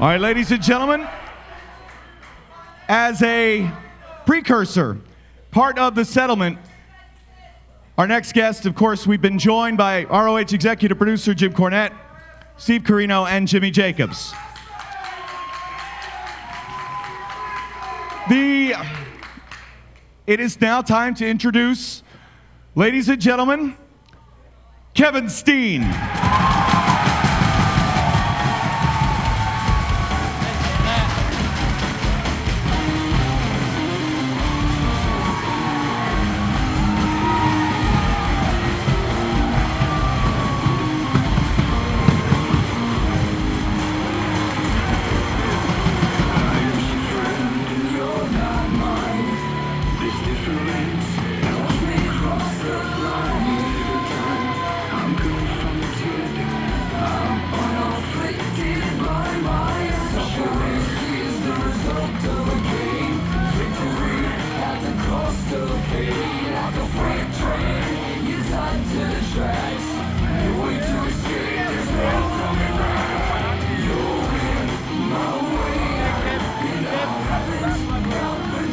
All right, ladies and gentlemen, as a precursor, part of the settlement, our next guest, of course, we've been joined by ROH executive producer Jim Cornette, Steve Corino, and Jimmy Jacobs. It is now time to introduce, ladies and gentlemen, Kevin Steen.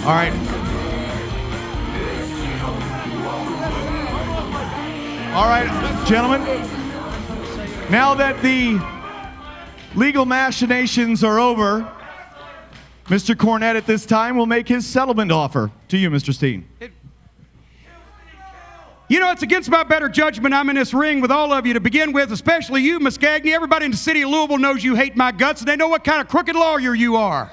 All right. All right, gentlemen. Now that the legal machinations are over, Mr. Cornette at this time will make his settlement offer to you, Mr. Steen. You know, it's against my better judgment I'm in this ring with all of you to begin with, especially you, Miss Gagney. Everybody in the city of Louisville knows you hate my guts, and they know what kind of crooked lawyer you are.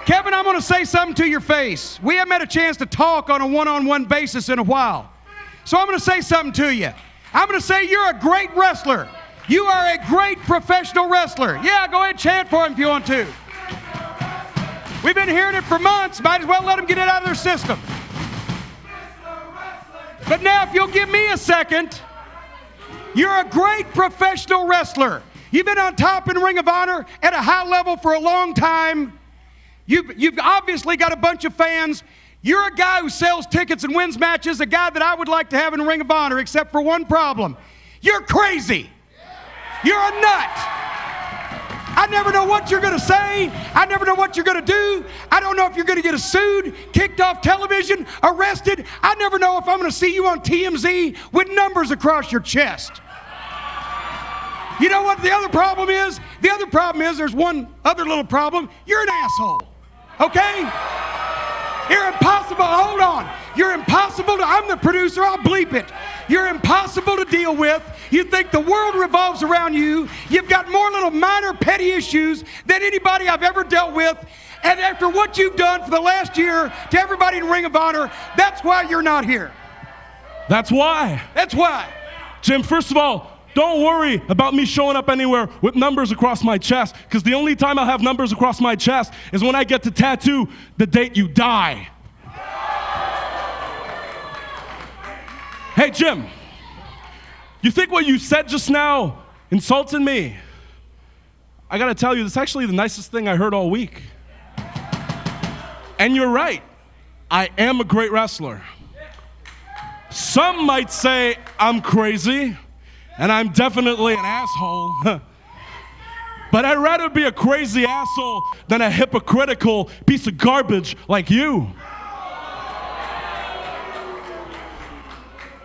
Kevin, I'm going to say something to your face. We haven't had a chance to talk on a one-on-one basis in a while. So I'm going to say something to you. I'm going to say you're a great wrestler. You are a great professional wrestler. Yeah, go ahead and chant for him if you want to. We've been hearing it for months. Might as well let them get it out of their system. But now, if you'll give me a second, you're a great professional wrestler. You've been on top in Ring of Honor at a high level for a long time. You've obviously got a bunch of fans. You're a guy who sells tickets and wins matches, a guy that I would like to have in Ring of Honor, except for one problem. You're crazy. You're a nut. I never know what you're going to say. I never know what you're going to do. I don't know if you're going to get sued, kicked off television, arrested. I never know if I'm going to see you on TMZ with numbers across your chest. You know what the other problem is? The other problem is there's one other little problem. You're an asshole. Okay? You're impossible. Hold on. You're impossible to, I'm the producer, I'll bleep it. You're impossible to deal with. You think the world revolves around you. You've got more little minor petty issues than anybody I've ever dealt with. And after what you've done for the last year to everybody in Ring of Honor, that's why you're not here. That's why. That's why. Jim, first of all, don't worry about me showing up anywhere with numbers across my chest, because the only time I'll have numbers across my chest is when I get to tattoo the date you die. Hey, Jim, you think what you said just now insulted me? I gotta tell you, that's actually the nicest thing I heard all week. And you're right, I am a great wrestler. Some might say I'm crazy, and I'm definitely an asshole. But I'd rather be a crazy asshole than a hypocritical piece of garbage like you.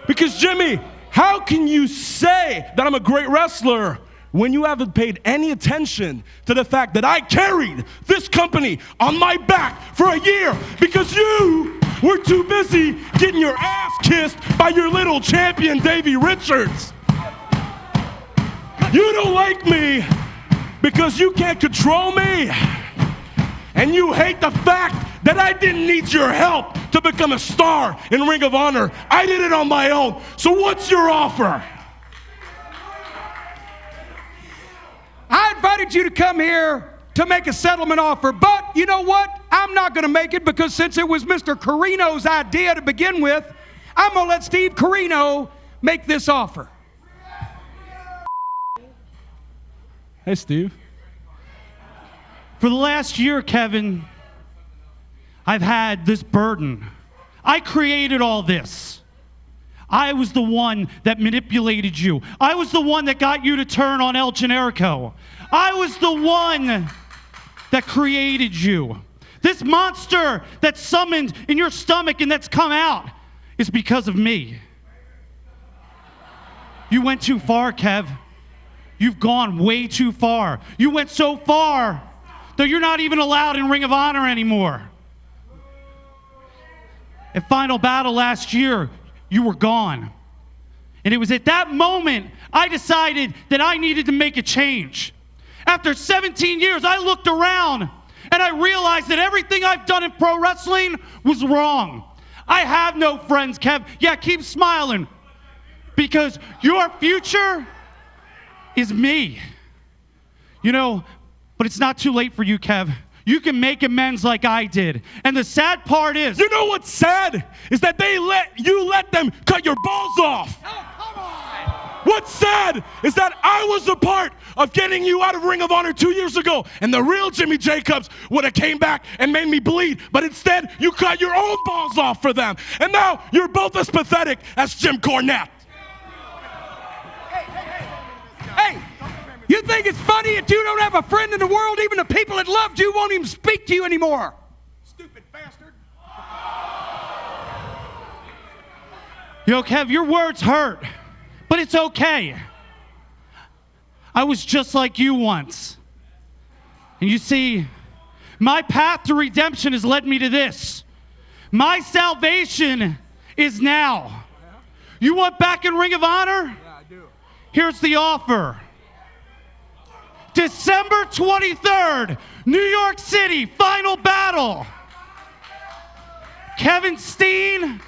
Because Jimmy, how can you say that I'm a great wrestler when you haven't paid any attention to the fact that I carried this company on my back for a year because you were too busy getting your ass kissed by your little champion, Davey Richards? You don't like me because you can't control me. And you hate the fact that I didn't need your help to become a star in Ring of Honor. I did it on my own. So what's your offer? I invited you to come here to make a settlement offer, but you know what? I'm not going to make it because since it was Mr. Corino's idea to begin with, I'm going to let Steve Corino make this offer. Hey, Steve. For the last year, Kevin, I've had this burden. I created all this. I was the one that manipulated you. I was the one that got you to turn on El Generico. I was the one that created you. This monster that's summoned in your stomach and that's come out is because of me. You went too far, Kev. You've gone way too far. You went so far that you're not even allowed in Ring of Honor anymore. At Final Battle last year, you were gone. And it was at that moment I decided that I needed to make a change. After 17 years, I looked around and I realized that everything I've done in pro wrestling was wrong. I have no friends, Kev. Yeah, keep smiling. Because your future is me. You know, but it's not too late for you, Kev. You can make amends like I did. And the sad part is... You know what's sad? Is that you let them cut your balls off. Oh, come on! What's sad is that I was a part of getting you out of Ring of Honor 2 years ago, and the real Jimmy Jacobs would have came back and made me bleed, but instead you cut your own balls off for them. And now you're both as pathetic as Jim Cornette. Hey, you think it's funny that you don't have a friend in the world? Even the people that loved you won't even speak to you anymore. Stupid bastard. Yo, Kev, your words hurt, but it's okay. I was just like you once. And you see, my path to redemption has led me to this. My salvation is now. You want back in Ring of Honor? Yeah, I do. Here's the offer. December 23rd, New York City, Final Battle. Kevin Steen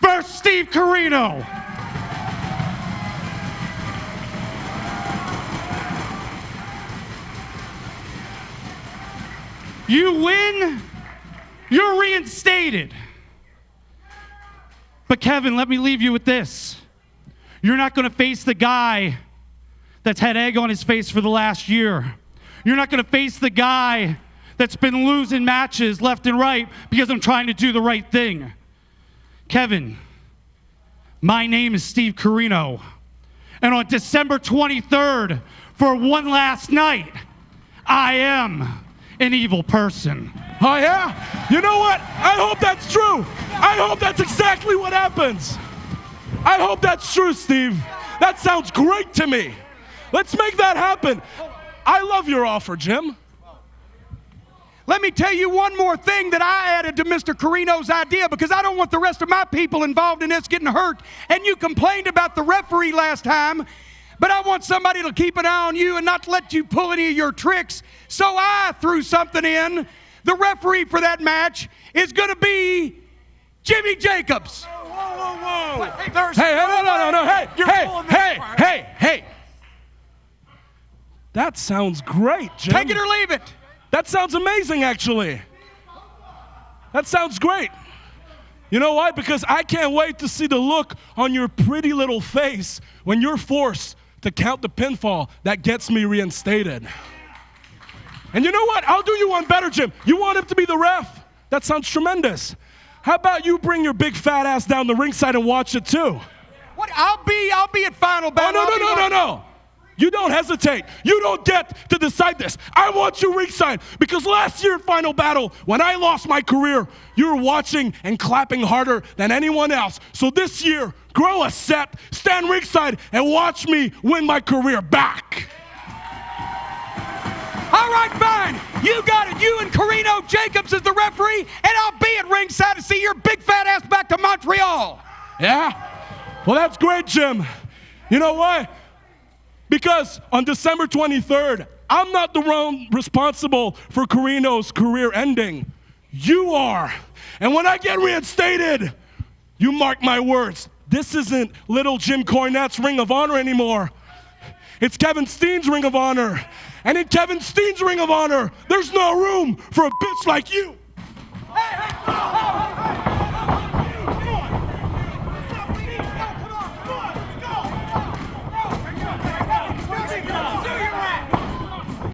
versus Steve Corino. You win, you're reinstated. But Kevin, let me leave you with this. You're not going to face the guy that's had egg on his face for the last year. You're not going to face the guy that's been losing matches left and right because I'm trying to do the right thing. Kevin, my name is Steve Corino. And on December 23rd, for one last night, I am an evil person. Oh, yeah? You know what? I hope that's true. I hope that's exactly what happens. I hope that's true, Steve. That sounds great to me. Let's make that happen. I love your offer, Jim. Let me tell you one more thing that I added to Mr. Corino's idea, because I don't want the rest of my people involved in this getting hurt. And you complained about the referee last time, but I want somebody to keep an eye on you and not let you pull any of your tricks. So I threw something in. The referee for that match is going to be Jimmy Jacobs. Whoa. Hey, no. Hey. That sounds great, Jim. Take it or leave it. That sounds amazing, actually. That sounds great. You know why? Because I can't wait to see the look on your pretty little face when you're forced to count the pinfall that gets me reinstated. And you know what? I'll do you one better, Jim. You want him to be the ref? That sounds tremendous. How about you bring your big fat ass down the ringside and watch it too? What? I'll be at Final Battle. Oh, no. You don't hesitate. You don't get to decide this. I want you ringside, because last year at Final Battle, when I lost my career, you were watching and clapping harder than anyone else. So this year, grow a set, stand ringside, and watch me win my career back. All right, fine. You got it. You and Corino Jacobs as the referee, and I'll be at ringside to see your big fat ass back to Montreal. Yeah? Well, that's great, Jim. You know why? Because on December 23rd, I'm not the one responsible for Corino's career ending. You are. And when I get reinstated, you mark my words, this isn't little Jim Cornette's Ring of Honor anymore. It's Kevin Steen's Ring of Honor. And in Kevin Steen's Ring of Honor, there's no room for a bitch like you. Hey.